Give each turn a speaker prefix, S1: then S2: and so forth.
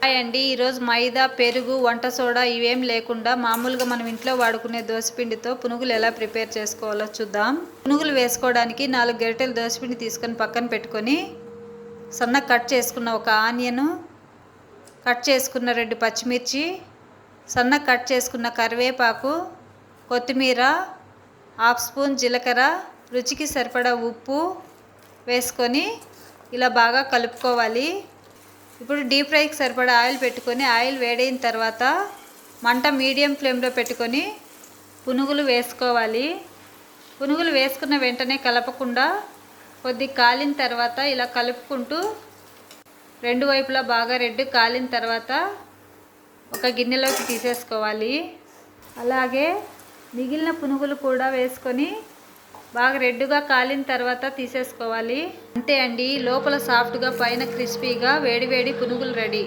S1: Hi అండి. ఈరోజు మైదా, పెరుగు, వంట సోడా ఇవేం లేకుండా మామూలుగా మనం ఇంట్లో వాడుకునే దోసపిండితో పునుగులు ఎలా ప్రిపేర్ చేసుకోవాలో చూద్దాం. పునుగులు వేసుకోవడానికి 4 గరిటెల దోసపిండి తీసుకొని పక్కన పెట్టుకొని సన్నగా కట్ చేసుకున్న ఒక ఆనియన్, కట్ చేసుకున్న 2 పచ్చిమిర్చి, సన్నగా కట్ చేసుకున్న కరివేపాకు, కొత్తిమీర, హాఫ్ స్పూన్ జీలకర్ర, రుచికి సరిపడా ఉప్పు వేసుకొని ఇలా బాగా కలుపుకోవాలి. ఇప్పుడు డీప్ ఫ్రైకి సరిపడా ఆయిల్ పెట్టుకొని ఆయిల్ వేడైన తర్వాత మంట మీడియం ఫ్లేమ్లో పెట్టుకొని పునుగులు వేసుకోవాలి. పునుగులు వేసుకున్న వెంటనే కలపకుండా కొద్దిగా కాలిన తర్వాత ఇలా కలుపుకుంటూ రెండు వైపులా బాగా రెడ్ కాలిన తర్వాత ఒక గిన్నెలోకి తీసేసుకోవాలి. అలాగే మిగిలిన పునుగులు కూడా వేసుకొని బాగా రెడ్గా కాలిన తర్వాత తీసేసుకోవాలి. అంతే అండి, లోపల సాఫ్ట్గా పైన క్రిస్పీగా వేడివేడి పునుగులు రెడీ.